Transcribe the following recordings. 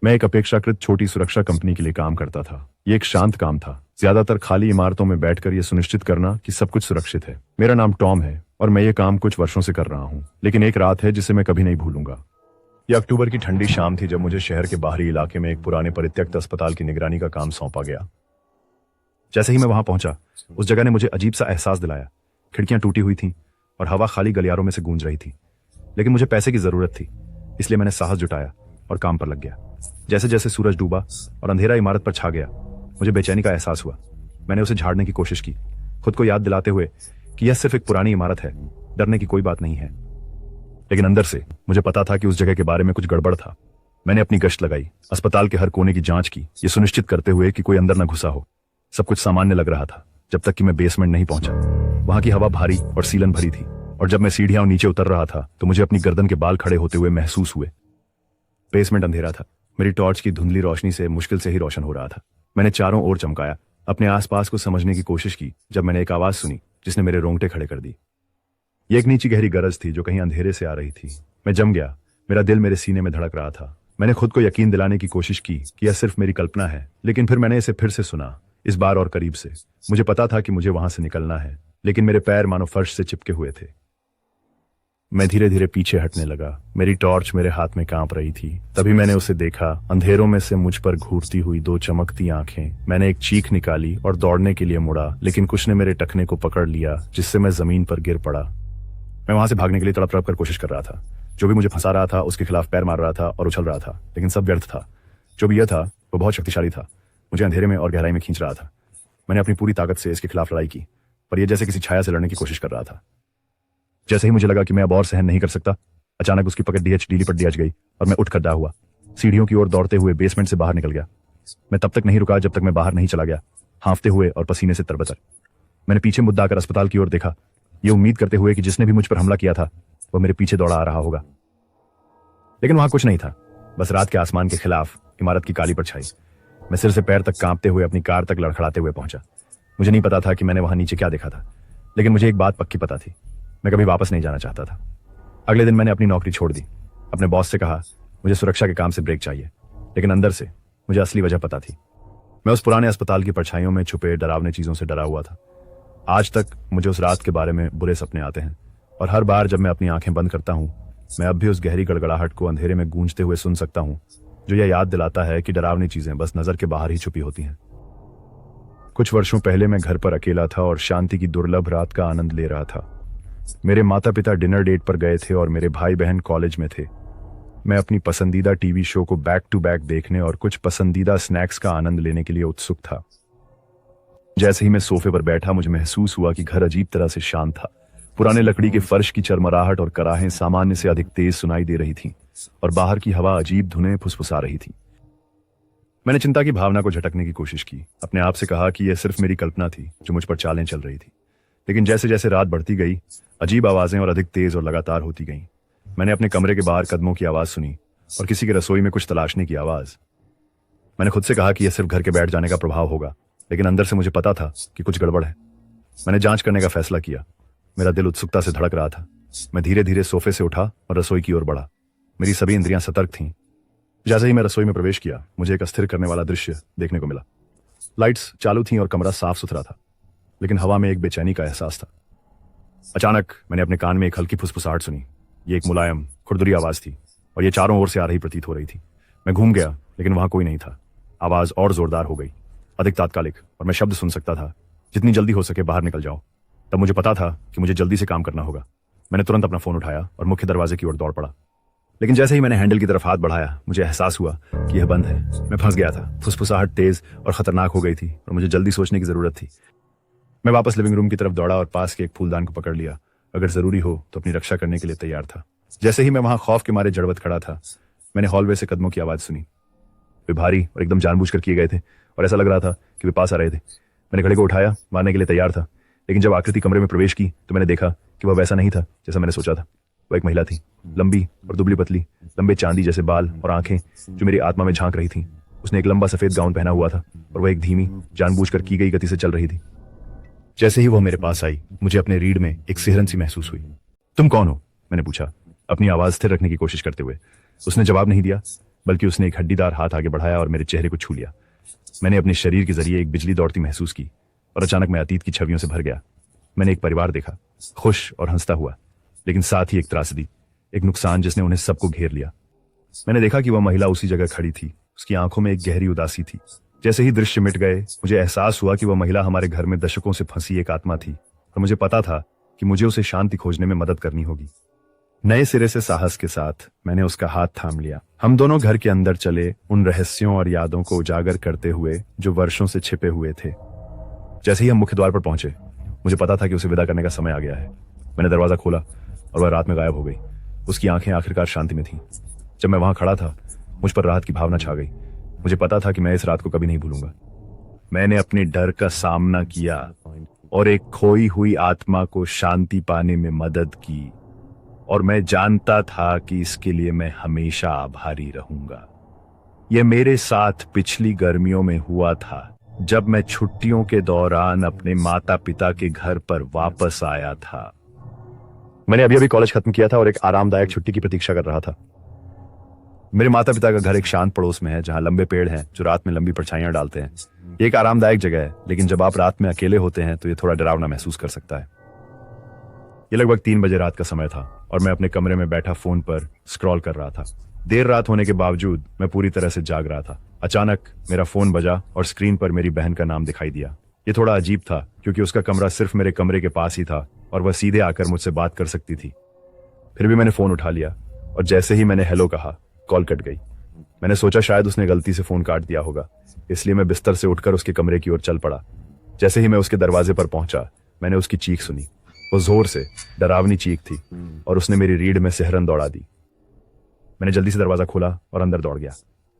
मैं एक अपेक्षाकृत छोटी सुरक्षा कंपनी के लिए काम करता था। ये एक शांत काम था, ज्यादातर खाली इमारतों में बैठकर यह सुनिश्चित करना कि सब कुछ सुरक्षित है। मेरा नाम टॉम है और मैं ये काम कुछ वर्षों से कर रहा हूँ, लेकिन एक रात है जिसे मैं कभी नहीं भूलूंगा। यह अक्टूबर की ठंडी शाम थी जब मुझे शहर के बाहरी इलाके में एक पुराने परित्यक्त अस्पताल की निगरानी का काम सौंपा गया। जैसे ही मैं वहां पहुंचा, उस जगह ने मुझे अजीब सा एहसास दिलाया। खिड़कियां टूटी हुई थीं और हवा खाली गलियारों में से गूंज रही थी, लेकिन मुझे पैसे की जरूरत थी, इसलिए मैंने साहस जुटाया और काम पर लग गया। जैसे जैसे सूरज डूबा और अंधेरा इमारत पर छा गया, मुझे बेचैनी का एहसास हुआ। मैंने उसे झाड़ने की कोशिश की, खुद को याद दिलाते हुए कि यह सिर्फ एक पुरानी इमारत है, डरने की कोई बात नहीं है। लेकिन अंदर से मुझे पता था कि उस जगह के बारे में कुछ गड़बड़ था। मैंने अपनी गश्त लगाई, अस्पताल के हर कोने की जांच की, ये सुनिश्चित करते हुए कि कोई अंदर न घुसा हो। सब कुछ सामान्य लग रहा था जब तक कि मैं बेसमेंट नहीं पहुंचा। वहां की हवा भारी और सीलन भरी थी, और जब मैं सीढ़ियां नीचे उतर रहा था तो मुझे अपनी गर्दन के बाल खड़े होते हुए महसूस हुए। बेसमेंट अंधेरा था, मेरी टॉर्च की धुंधली रोशनी से मुश्किल से ही रोशन हो रहा था। मैंने चारों ओर चमकाया, अपने आसपास को समझने की कोशिश की, जब मैंने एक आवाज सुनी जिसने मेरे रोंगटे खड़े कर दी। ये एक नीची गहरी गरज थी जो कहीं अंधेरे से आ रही थी। मैं जम गया, मेरा दिल मेरे सीने में धड़क रहा था। मैंने खुद को यकीन दिलाने की कोशिश की कि यह सिर्फ मेरी कल्पना है, लेकिन फिर मैंने इसे फिर से सुना, इस बार और करीब से। मुझे पता था कि मुझे वहां से निकलना है, लेकिन मेरे पैर मानो फर्श से चिपके हुए थे। मैं धीरे धीरे पीछे हटने लगा, मेरी टॉर्च मेरे हाथ में कांप रही थी। तभी मैंने उसे देखा, अंधेरों में से मुझ पर घूरती हुई दो चमकती आंखें। मैंने एक चीख निकाली और दौड़ने के लिए मुड़ा, लेकिन कुछ ने मेरे टखने को पकड़ लिया, जिससे मैं जमीन पर गिर पड़ा। मैं वहां से भागने के लिए तड़प तड़प कर कोशिश कर रहा था। जो भी मुझे फंसा रहा था उसके खिलाफ पैर मार रहा था और उछल रहा था, लेकिन सब व्यर्थ था। जो भी यह था वो बहुत शक्तिशाली था, मुझे अंधेरे में और गहराई में खींच रहा था। मैंने अपनी पूरी ताकत से इसके खिलाफ लड़ाई की, पर यह जैसे किसी छाया से लड़ने की कोशिश कर रहा था। जैसे ही मुझे लगा कि मैं अब और सहन नहीं कर सकता, अचानक उसकी पकड़ ढीली पड़ गई और मैं उठ खड़ा हुआ, सीढ़ियों की ओर दौड़ते हुए बेसमेंट से बाहर निकल गया। मैं तब तक नहीं रुका जब तक मैं बाहर नहीं चला गया, हांफते हुए और पसीने से तरबतर। मैंने पीछे मुद्दाकर अस्पताल की ओर देखा, ये उम्मीद करते हुए कि जिसने भी मुझ पर हमला किया था वो मेरे पीछे दौड़ा आ रहा होगा। लेकिन वहां कुछ नहीं था, बस रात के आसमान के खिलाफ इमारत की काली परछाई। मैं सिर से पैर तक कांपते हुए अपनी कार तक लड़खड़ाते हुए पहुंचा। मुझे नहीं पता था कि मैंने वहां नीचे क्या देखा था, लेकिन मुझे एक बात पक्की पता थी, मैं कभी वापस नहीं जाना चाहता था। अगले दिन मैंने अपनी नौकरी छोड़ दी। अपने बॉस से कहा मुझे सुरक्षा के काम से ब्रेक चाहिए, लेकिन अंदर से मुझे असली वजह पता थी। मैं उस पुराने अस्पताल की परछाइयों में छुपे डरावने चीजों से डरा हुआ था। आज तक मुझे उस रात के बारे में बुरे सपने आते हैं, और हर बार जब मैं अपनी आंखें बंद करता हूं, मैं अब भी उस गहरी गड़गड़ाहट को अंधेरे में गूंजते हुए सुन सकता हूं, जो यह याद दिलाता है कि डरावनी चीजें बस नजर के बाहर ही छुपी होती हैं। कुछ वर्षों पहले मैं घर पर अकेला था और शांति की दुर्लभ रात का आनंद ले रहा था। मेरे माता पिता डिनर डेट पर गए थे और मेरे भाई बहन कॉलेज में थे। मैं अपनी पसंदीदा टीवी शो को बैक टू बैक देखने और कुछ पसंदीदा स्नैक्स का आनंद लेने के लिए उत्सुक था। जैसे ही मैं सोफे पर बैठा, मुझे महसूस हुआ कि घर अजीब तरह से शांत था। पुराने लकड़ी के फर्श की चरमराहट और कराहें सामान्य से अधिक तेज सुनाई दे रही थीं, और बाहर की हवा अजीब धुनें फुसफुसा रही थी। मैंने चिंता की भावना को झटकने की कोशिश की, अपने आप से कहा कि यह सिर्फ मेरी कल्पना थी जो मुझ पर चालें चल रही थी। लेकिन जैसे जैसे रात बढ़ती गई, अजीब आवाजें और अधिक तेज और लगातार होती गईं। मैंने अपने कमरे के बाहर कदमों की आवाज सुनी और किसी के रसोई में कुछ तलाशने की आवाज। मैंने खुद से कहा कि यह सिर्फ घर के बैठ जाने का प्रभाव होगा, लेकिन अंदर से मुझे पता था कि कुछ गड़बड़ है। मैंने जांच करने का फैसला किया। मेरा दिल उत्सुकता से धड़क रहा था। मैं धीरे धीरे सोफे से उठा और रसोई की ओर बढ़ा। मेरी सभी इंद्रियां सतर्क थीं। जैसे ही मैं रसोई में प्रवेश किया, मुझे एक अस्थिर करने वाला दृश्य देखने को मिला। लाइट्स चालू थीं और कमरा साफ सुथरा था, लेकिन हवा में एक बेचैनी का एहसास था। अचानक मैंने अपने कान में एक हल्की फुसफुसाहट सुनी। ये एक मुलायम खुरदुरी आवाज थी और ये चारों ओर से आ रही प्रतीत हो रही थी। मैं घूम गया, लेकिन वहां कोई नहीं था। आवाज और जोरदार हो गई, अधिक तात्कालिक, और मैं शब्द सुन सकता था, जितनी जल्दी हो सके बाहर निकल जाओ। तब मुझे पता था कि मुझे जल्दी से काम करना होगा। मैंने तुरंत अपना फोन उठाया और मुख्य दरवाजे की ओर दौड़ पड़ा। लेकिन जैसे ही मैंने हैंडल की तरफ हाथ बढ़ाया, मुझे एहसास हुआ कि यह बंद है। मैं फंस गया था। फुसफुसाहट तेज और खतरनाक हो गई थी और मुझे जल्दी सोचने की जरूरत थी। मैं वापस लिविंग रूम की तरफ दौड़ा और पास के एक फूलदान को पकड़ लिया। अगर जरूरी हो तो अपनी रक्षा करने के लिए तैयार था। जैसे ही मैं वहां खौफ के मारे जड़वत खड़ा था, मैंने हॉलवे से कदमों की आवाज सुनी। वे भारी और एकदम जानबूझकर किए गए थे और ऐसा लग रहा था कि वे पास आ रहे थे। मैंने घड़े को उठाया, मारने के लिए तैयार था, लेकिन जब आकृति कमरे में प्रवेश की तो मैंने देखा कि वह वैसा नहीं था जैसा मैंने सोचा था। वह एक महिला थी, लंबी और दुबली पतली, लंबे चांदी जैसे बाल और आंखें जो मेरी आत्मा में झांक रही थीं। उसने एक लंबा सफेद गाउन पहना हुआ था और वह एक धीमी, जानबूझकर की गई गति से चल रही थी। जैसे ही वह मेरे पास आई, मुझे अपने रीढ़ में एक सिहरन सी महसूस हुई। तुम कौन हो? मैंने पूछा, अपनी आवाज स्थिर रखने की कोशिश करते हुए। उसने जवाब नहीं दिया, बल्कि उसने एक हड्डीदार हाथ आगे बढ़ाया और मेरे चेहरे को छू लिया। मैंने अपने शरीर के जरिए एक बिजली दौड़ती महसूस की और अचानक मैं अतीत की छवियों से भर गया। मैंने एक परिवार देखा, खुश और हंसता हुआ, लेकिन साथ ही एक त्रासदी, एक नुकसान जिसने उन्हें सबको घेर लिया। मैंने देखा कि वह महिला उसी जगह खड़ी थी, उसकी आंखों में एक गहरी उदासी थी। जैसे ही दृश्य मिट गए, मुझे एहसास हुआ कि वह महिला हमारे घर में दशकों से फंसी एक आत्मा थी और मुझे पता था कि मुझे उसे शांति खोजने में मदद करनी होगी। नए सिरे से साहस के साथ मैंने उसका हाथ थाम लिया। हम दोनों घर के अंदर चले, उन रहस्यों और यादों को उजागर करते हुए जो वर्षों से छिपे हुए थे। जैसे ही हम मुख्य द्वार पर पहुंचे, मुझे पता था कि उसे विदा करने का समय आ गया है। मैंने दरवाजा खोला और वह रात में गायब हो गई। उसकी आंखें आखिरकार शांति में थीं। जब मैं वहां खड़ा था, मुझ पर राहत की भावना छा गई। मुझे पता था कि मैं इस रात को कभी नहीं भूलूंगा। मैंने अपने डर का सामना किया और एक खोई हुई आत्मा को शांति पाने में मदद की, और मैं जानता था कि इसके लिए मैं हमेशा आभारी रहूंगा। यह मेरे साथ पिछली गर्मियों में हुआ था, जब मैं छुट्टियों के दौरान अपने माता पिता के घर पर वापस आया था। मैंने अभी अभी कॉलेज खत्म किया था और एक आरामदायक छुट्टी की प्रतीक्षा कर रहा था। मेरे माता पिता का घर एक शांत पड़ोस में है, जहां लंबे पेड़ हैं जो रात में लंबी परछाइयां डालते हैं। ये एक आरामदायक जगह है, लेकिन जब आप रात में अकेले होते हैं तो ये थोड़ा डरावना महसूस कर सकता है। ये लगभग 3 बजे रात का समय था और मैं अपने कमरे में बैठा फोन पर स्क्रॉल कर रहा था। देर रात होने के बावजूद मैं पूरी तरह से जाग रहा था। अचानक मेरा फोन बजा और स्क्रीन पर मेरी बहन का नाम दिखाई दिया। ये थोड़ा अजीब था क्योंकि उसका कमरा सिर्फ मेरे कमरे के पास ही था और वह सीधे आकर मुझसे बात कर सकती थी। फिर भी मैंने फोन उठा लिया और जैसे ही मैंने हेलो कहा, कॉल कट गई। मैंने सोचा शायद उसने गलती से फोन काट दिया होगा, इसलिए मैं बिस्तर से उठकर उसके कमरे की ओर चल पड़ा। जैसे ही मैं उसके दरवाजे पर पहुंचा, मैंने उसकी चीख सुनी। वो जोर से डरावनी चीख थी और उसने मेरी रीढ़ में सिहरन दौड़ा दी। मैंने जल्दी से दरवाजा खोला और अंदर दौड़ गया।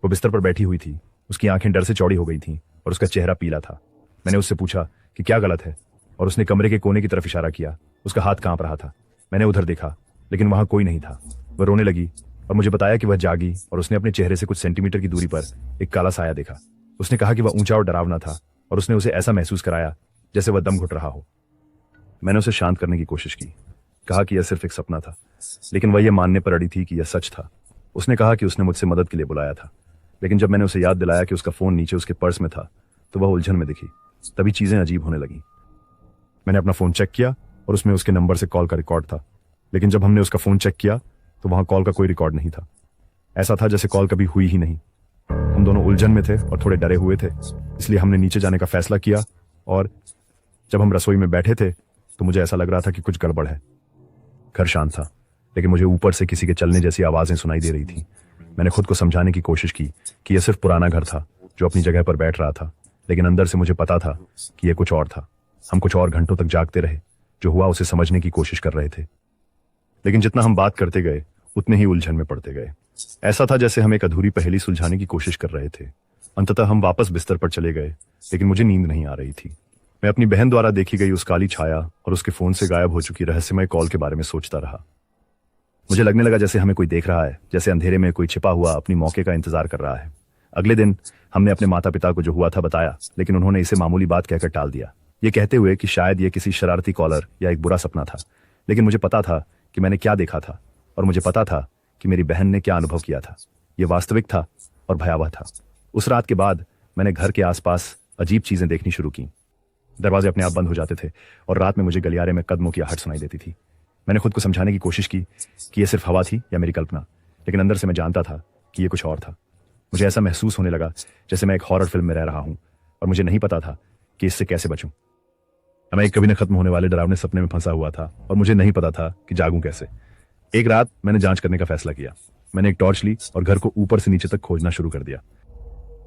वो बिस्तर पर बैठी हुई थी, उसकी आंखें डर से चौड़ी हो गई थीं और उसका चेहरा पीला था। मैंने उससे पूछा कि क्या गलत है, और उसने कमरे के कोने की तरफ इशारा किया। उसका हाथ कांप रहा था। मैंने उधर देखा, लेकिन वहां कोई नहीं था। वह रोने लगी और मुझे बताया कि वह जागी और उसने अपने चेहरे से कुछ सेंटीमीटर की दूरी पर एक काला साया देखा। उसने कहा कि वह ऊंचा और डरावना था और उसने उसे ऐसा महसूस कराया जैसे वह दम घुट रहा हो। मैंने उसे शांत करने की कोशिश की, कहा कि यह सिर्फ एक सपना था, लेकिन वह यह मानने पर अड़ी थी कि यह सच था। उसने कहा कि उसने मुझसे मदद के लिए बुलाया था, लेकिन जब मैंने उसे याद दिलाया कि उसका फोन नीचे उसके पर्स में था, तो वह उलझन में दिखी। तभी चीजें अजीब होने लगी। मैंने अपना फोन चेक किया और उसमें उसके नंबर से कॉल का रिकॉर्ड था, लेकिन जब हमने उसका फोन चेक किया तो वहां कॉल का कोई रिकॉर्ड नहीं था। ऐसा था जैसे कॉल कभी हुई ही नहीं। हम दोनों उलझन में थे और थोड़े डरे हुए थे, इसलिए हमने नीचे जाने का फैसला किया। और जब हम रसोई में बैठे थे तो मुझे ऐसा लग रहा था कि कुछ गड़बड़ है। घर शांत था, लेकिन मुझे ऊपर से किसी के चलने जैसी आवाजें सुनाई दे रही थी। मैंने खुद को समझाने की कोशिश की कि यह सिर्फ पुराना घर था जो अपनी जगह पर बैठ रहा था, लेकिन अंदर से मुझे पता था कि यह कुछ और था। हम कुछ और घंटों तक जागते रहे, जो हुआ उसे समझने की कोशिश कर रहे थे, लेकिन जितना हम बात करते गए उतने ही उलझन में पड़ते गए। ऐसा था जैसे हम एक अधूरी पहेली सुलझाने की कोशिश कर रहे थे। अंततः हम वापस बिस्तर पर चले गए, लेकिन मुझे नींद नहीं आ रही थी। मैं अपनी बहन द्वारा देखी गई उस काली छाया और उसके फोन से गायब हो चुकी रहस्यमय कॉल के बारे में सोचता रहा। मुझे लगने लगा जैसे हमें कोई देख रहा है, जैसे अंधेरे में कोई छिपा हुआ अपनी मौके का इंतजार कर रहा है। अगले दिन हमने अपने माता पिता को जो हुआ था बताया, लेकिन उन्होंने इसे मामूली बात कहकर टाल दिया, ये कहते हुए कि शायद ये किसी शरारती कॉलर या एक बुरा सपना था। लेकिन मुझे पता था कि मैंने क्या देखा था, और मुझे पता था कि मेरी बहन ने क्या अनुभव किया था। यह वास्तविक था और भयावह था। उस रात के बाद मैंने घर के आसपास अजीब चीजें देखनी शुरू की। दरवाजे अपने आप बंद हो जाते थे और रात में मुझे गलियारे में कदमों की आहट सुनाई देती थी। मैंने खुद को समझाने की कोशिश की कि यह सिर्फ हवा थी या मेरी कल्पना, लेकिन अंदर से मैं जानता था कि यह कुछ और था। मुझे ऐसा महसूस होने लगा जैसे मैं एक हॉरर फिल्म में रह रहा हूं, और मुझे नहीं पता था कि इससे कैसे बचूं। मैं एक कभी न खत्म होने वाले डरावने सपने में फंसा हुआ था और मुझे नहीं पता था कि जागूं कैसे। एक रात मैंने जांच करने का फैसला किया। मैंने एक टॉर्च ली और घर को ऊपर से नीचे तक खोजना शुरू कर दिया।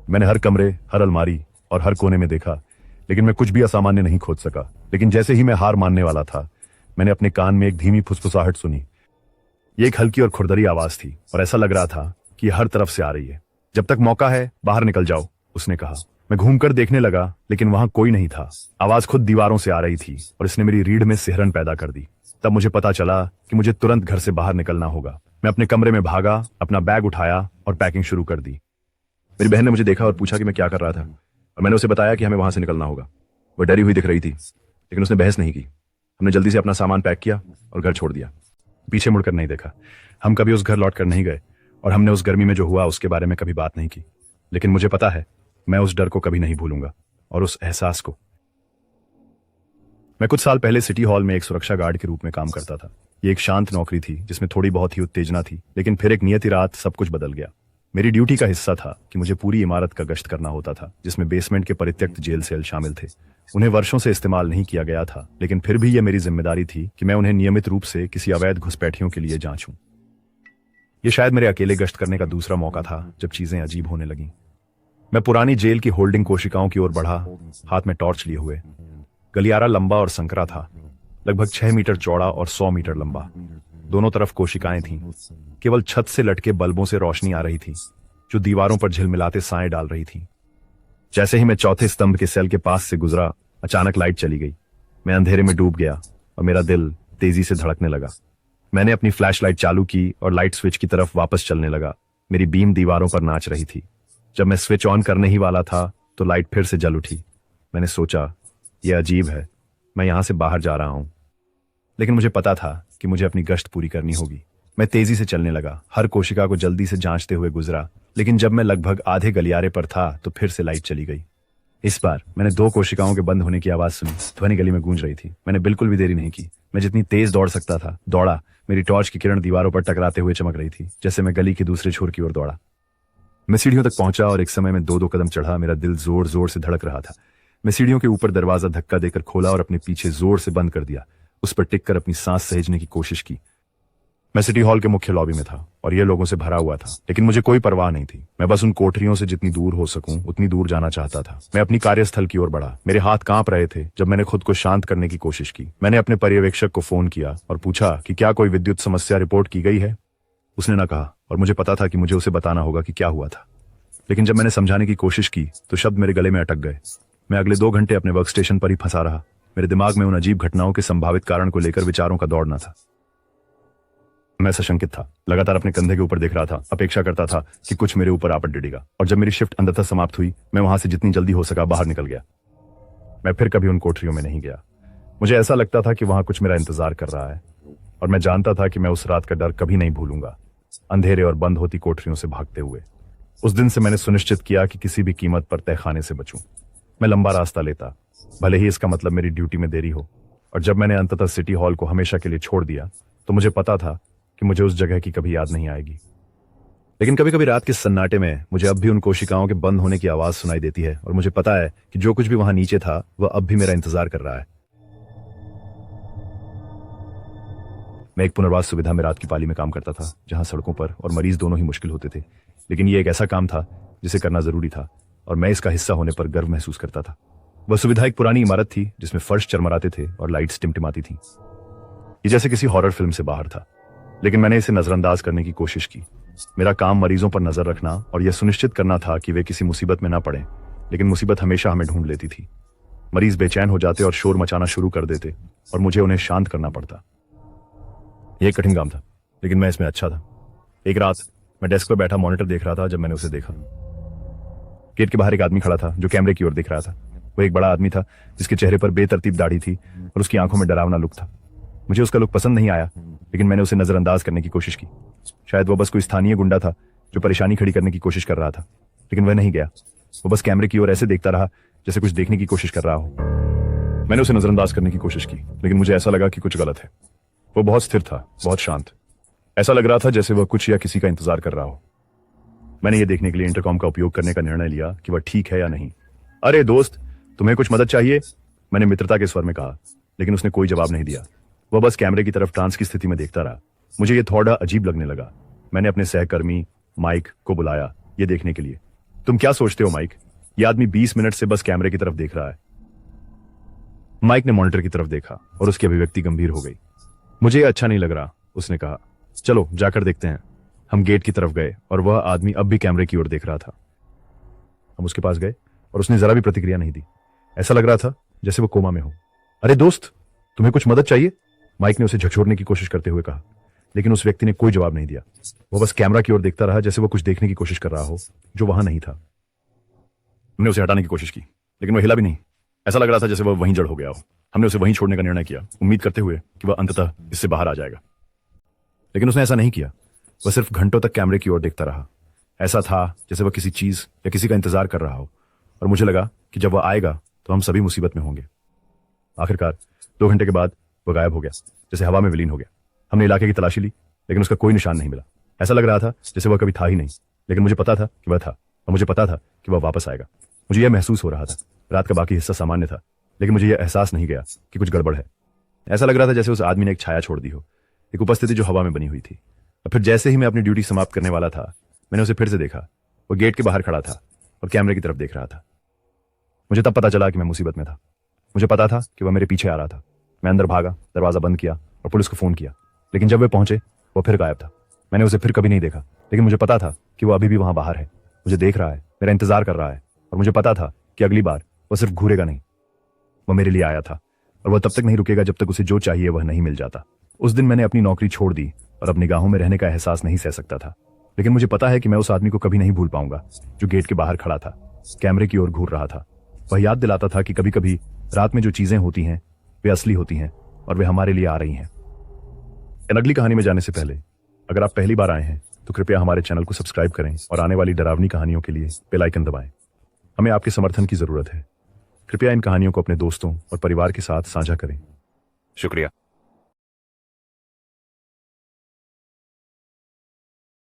मैंने हर कमरे, हर अलमारी और हर कोने में देखा, लेकिन मैं कुछ भी असामान्य नहीं खोज सका। लेकिन जैसे ही मैं हार मानने वाला था, मैंने अपने कान में एक धीमी फुसफुसाहट सुनी। ये एक हल्की और खुरदरी आवाज थी और ऐसा लग रहा था कि हर तरफ से आ रही है। जब तक मौका है बाहर निकल जाओ, उसने कहा। मैं घूमकर देखने लगा, लेकिन वहां कोई नहीं था। आवाज खुद दीवारों से आ रही थी और इसने मेरी रीढ़ में सिहरन पैदा कर दी। तब मुझे पता चला कि मुझे तुरंत घर से बाहर निकलना होगा। मैं अपने कमरे में भागा, अपना बैग उठाया और पैकिंग शुरू कर दी। मेरी बहन ने मुझे देखा और पूछा कि मैं क्या कर रहा था, और मैंने उसे बताया कि हमें वहां से निकलना होगा। वह डरी हुई दिख रही थी, लेकिन उसने बहस नहीं की। हमने जल्दी से अपना सामान पैक किया और घर छोड़ दिया। पीछे मुड़कर नहीं देखा। हम कभी उस घर लौट कर नहीं गए और हमने उस गर्मी में जो हुआ उसके बारे में कभी बात नहीं की। लेकिन मुझे पता है, मैं उस डर को कभी नहीं भूलूंगा और उस एहसास को। मैं कुछ साल पहले सिटी हॉल में एक सुरक्षा गार्ड के रूप में काम करता था। ये एक शांत नौकरी थी जिसमें थोड़ी बहुत ही उत्तेजना थी, लेकिन फिर एक नियति रात सब कुछ बदल गया। मेरी ड्यूटी का हिस्सा था कि मुझे पूरी इमारत का गश्त करना होता था, जिसमें बेसमेंट के परित्यक्त जेल सेल शामिल थे। उन्हें वर्षों से इस्तेमाल नहीं किया गया था, लेकिन फिर भी यह मेरी जिम्मेदारी थी कि मैं उन्हें नियमित रूप से किसी अवैध घुसपैठियों के लिए जांचूं। यह शायद मेरे अकेले गश्त करने का दूसरा मौका था जब चीजें अजीब होने लगीं। मैं पुरानी जेल की होल्डिंग कोशिकाओं की ओर बढ़ा, हाथ में टॉर्च लिए हुए। गलियारा लंबा और संकरा था, लगभग 6 मीटर चौड़ा और 100 मीटर लंबा। दोनों तरफ कोशिकाएं थीं। केवल छत से लटके बल्बों से रोशनी आ रही थी, जो दीवारों पर झिलमिलाते साएं डाल रही थी। जैसे ही मैं चौथे स्तंभ के सेल के पास से गुजरा, अचानक लाइट चली गई। मैं अंधेरे में डूब गया और मेरा दिल तेजी से धड़कने लगा। मैंने अपनी फ्लैशलाइट चालू की और लाइट स्विच की तरफ वापस चलने लगा। मेरी बीम दीवारों पर नाच रही थी। जब मैं स्विच ऑन करने ही वाला था तो लाइट फिर से जल उठी। मैंने सोचा, यह अजीब है, मैं यहां से बाहर जा रहा हूं। लेकिन मुझे पता था कि मुझे अपनी गश्त पूरी करनी होगी। मैं तेजी से चलने लगा, हर कोशिका को जल्दी से जांचते हुए गुजरा। लेकिन जब मैं लगभग आधे गलियारे पर था तो फिर से लाइट चली गई। इस बार मैंने 2 कोशिकाओं के बंद होने की आवाज सुनी। ध्वनि गली में गूंज रही थी। मैंने बिल्कुल भी देरी नहीं की। मैं जितनी तेज दौड़ सकता था दौड़ा। मेरी टॉर्च की किरण दीवारों पर टकराते हुए चमक रही थी, जैसे मैं गली के दूसरे छोर की ओर दौड़ा। मैं सीढ़ियों तक पहुंचा और एक समय में 2-2 कदम चढ़ा। मेरा दिल जोर जोर से धड़क रहा था। मैं सीढ़ियों के ऊपर दरवाजा धक्का देकर खोला और अपने पीछे जोर से बंद कर दिया। उस पर टिककर अपनी सांस सहेजने की कोशिश की। मैं सिटी हॉल के मुख्य लॉबी में था और यह लोगों से भरा हुआ था, लेकिन मुझे कोई परवाह नहीं थी। मैं बस उन कोठरियों से जितनी दूर हो सकूं उतनी दूर जाना चाहता था। मैं अपनी कार्यस्थल की ओर बढ़ा। मेरे हाथ कांप रहे थे जब मैंने खुद को शांत करने की कोशिश की। मैंने अपने पर्यवेक्षक को फोन किया और पूछा कि क्या कोई विद्युत समस्या रिपोर्ट की गई है। उसने न कहा और मुझे पता था कि मुझे उसे बताना होगा कि क्या हुआ था। लेकिन जब मैंने समझाने की कोशिश की तो शब्द मेरे गले में अटक गए। मैं अगले 2 घंटे अपने वर्क स्टेशन पर ही फंसा रहा। मेरे दिमाग में उन अजीब घटनाओं के संभावित कारण को लेकर विचारों का दौड़ना था। मैं सशंकित था, लगातार अपने कंधे के ऊपर देख रहा था, अपेक्षा करता था कि कुछ मेरे ऊपर आपट डिड़ेगा। और जब मेरी शिफ्ट अंततः समाप्त हुई, मैं वहां से जितनी जल्दी हो सका बाहर निकल गया। मैं फिर कभी उन कोठरियों में नहीं गया। मुझे ऐसा लगता था कि वहां कुछ मेरा इंतजार कर रहा है, और मैं जानता था कि मैं उस रात का डर कभी नहीं भूलूंगा, अंधेरे और बंद होती कोठरियों से भागते हुए। उस दिन से मैंने सुनिश्चित किया कि किसी भी कीमत पर तहखाने से बचूं। मैं लंबा रास्ता लेता, भले ही इसका मतलब मेरी ड्यूटी में देरी हो। और जब मैंने अंततः सिटी हॉल को हमेशा के लिए छोड़ दिया तो मुझे पता था कि मुझे उस जगह की कभी याद नहीं आएगी। लेकिन कभी कभी रात के सन्नाटे में मुझे अब भी उन कोशिकाओं के बंद होने की आवाज सुनाई देती है, और मुझे पता है कि जो कुछ भी वहां नीचे था वह अब भी मेरा इंतजार कर रहा है। मैं एक पुनर्वास सुविधा में रात की पाली में काम करता था, जहां सड़कों पर और मरीज दोनों ही मुश्किल होते थे। लेकिन ये एक ऐसा काम था जिसे करना जरूरी था, और मैं इसका हिस्सा होने पर गर्व महसूस करता था। वह सुविधा एक पुरानी इमारत थी जिसमें फर्श चरमराते थे और लाइट्स टिमटिमाती थीं। ये जैसे किसी हॉरर फिल्म से बाहर था, लेकिन मैंने इसे नजरअंदाज करने की कोशिश की। मेरा काम मरीजों पर नजर रखना और यह सुनिश्चित करना था कि वे किसी मुसीबत में ना पड़े, लेकिन मुसीबत हमेशा हमें ढूंढ लेती थी। मरीज बेचैन हो जाते और शोर मचाना शुरू कर देते, और मुझे उन्हें शांत करना पड़ता। यह कठिन काम था, लेकिन मैं इसमें अच्छा था। एक रात मैं डेस्क पर बैठा मॉनिटर देख रहा था जब मैंने उसे देखा। गेट के बाहर एक आदमी खड़ा था जो कैमरे की ओर देख रहा था। वह एक बड़ा आदमी था जिसके चेहरे पर बेतरतीब दाढ़ी थी और उसकी आंखों में डरावना लुक था। मुझे उसका लुक पसंद नहीं आया, लेकिन मैंने उसे नजरअंदाज करने की कोशिश की। शायद वह बस कोई स्थानीय गुंडा था जो परेशानी खड़ी करने की कोशिश कर रहा था, लेकिन वह नहीं गया। वो बस कैमरे की ओर ऐसे देखता रहा जैसे कुछ देखने की कोशिश कर रहा हो। मैंने उसे नजरअंदाज करने की कोशिश की, लेकिन मुझे ऐसा लगा कि कुछ गलत है। वो बहुत स्थिर था, बहुत शांत। ऐसा लग रहा था जैसे वह कुछ या किसी का इंतजार कर रहा हो। मैंने ये देखने के लिए इंटरकॉम का उपयोग करने का निर्णय लिया कि वह ठीक है या नहीं। अरे दोस्त, तुम्हें कुछ मदद चाहिए? मैंने मित्रता के स्वर में कहा, लेकिन उसने कोई जवाब नहीं दिया। वह बस कैमरे की तरफ ट्रांस की स्थिति में देखता रहा। मुझे यह थोड़ा अजीब लगने लगा। मैंने अपने सहकर्मी माइक को बुलाया ये देखने के लिए। तुम क्या सोचते हो माइक? यह आदमी 20 मिनट से बस कैमरे की तरफ देख रहा है। माइक ने मॉनिटर की तरफ देखा और उसकी अभिव्यक्ति गंभीर हो गई। मुझे यह अच्छा नहीं लग रहा, उसने कहा। चलो जाकर देखते हैं। हम गेट की तरफ गए और वह आदमी अब भी कैमरे की ओर देख रहा था। हम उसके पास गए और उसने जरा भी प्रतिक्रिया नहीं दी। ऐसा लग रहा था जैसे वो कोमा में हो। अरे दोस्त, तुम्हें कुछ मदद चाहिए? माइक ने उसे झकझोरने की कोशिश करते हुए कहा, लेकिन उस व्यक्ति ने कोई जवाब नहीं दिया। वो बस कैमरा की ओर देखता रहा जैसे वो कुछ देखने की कोशिश कर रहा हो जो वहां नहीं था। हमने उसे हटाने की कोशिश की, लेकिन वह हिला भी नहीं। ऐसा लग रहा था जैसे वह वहीं जड़ हो गया हो। हमने उसे वहीं छोड़ने का निर्णय किया, उम्मीद करते हुए कि वह अंततः इससे बाहर आ जाएगा। लेकिन उसने ऐसा नहीं किया। वह सिर्फ घंटों तक कैमरे की ओर देखता रहा। ऐसा था जैसे वह किसी चीज या किसी का इंतजार कर रहा हो, और मुझे लगा कि जब वह आएगा तो हम सभी मुसीबत में होंगे। आखिरकार 2 घंटे के बाद वह गायब हो गया, जैसे हवा में विलीन हो गया। हमने इलाके की तलाशी ली, लेकिन उसका कोई निशान नहीं मिला। ऐसा लग रहा था जैसे वह कभी था ही नहीं, लेकिन मुझे पता था कि वह था, और मुझे पता था कि वह वापस आएगा। मुझे यह महसूस हो रहा था। रात का बाकी हिस्सा सामान्य था, लेकिन मुझे यह एहसास नहीं गया कि कुछ गड़बड़ है। ऐसा लग रहा था जैसे उस आदमी ने एक छाया छोड़ दी हो, एक उपस्थिति जो हवा में बनी हुई थी। और फिर जैसे ही मैं अपनी ड्यूटी समाप्त करने वाला था, मैंने उसे फिर से देखा। वो गेट के बाहर खड़ा था और कैमरे की तरफ देख रहा था। मुझे तब पता चला कि मैं मुसीबत में था। मुझे पता था कि वह मेरे पीछे आ रहा था। मैं अंदर भागा, दरवाजा बंद किया और पुलिस को फोन किया, लेकिन जब वे पहुंचे वो फिर गायब था। मैंने उसे फिर कभी नहीं देखा, लेकिन मुझे पता था कि वो अभी भी वहां बाहर है, मुझे देख रहा है, मेरा इंतजार कर रहा है। और मुझे पता था कि अगली बार वो सिर्फ घूरेगा नहीं, वो मेरे लिए आया था, और वह तब तक नहीं रुकेगा जब तक उसे जो चाहिए वह नहीं मिल जाता। उस दिन मैंने अपनी नौकरी छोड़ दी और अपनी निगाहों में रहने का एहसास नहीं सह सकता था, लेकिन मुझे पता है कि मैं उस आदमी को कभी नहीं भूल पाऊंगा जो गेट के बाहर खड़ा था, कैमरे की ओर घूर रहा था। वह याद दिलाता था कि कभी कभी रात में जो चीजें होती हैं वे असली होती हैं और वे हमारे लिए आ रही हैं। इन अगली कहानी में जाने से पहले अगर आप पहली बार आए हैं तो कृपया हमारे चैनल को सब्सक्राइब करें और आने वाली डरावनी कहानियों के लिए बेल आइकन दबाएं। हमें आपके समर्थन की जरूरत है। कृपया इन कहानियों को अपने दोस्तों और परिवार के साथ साझा करें। शुक्रिया।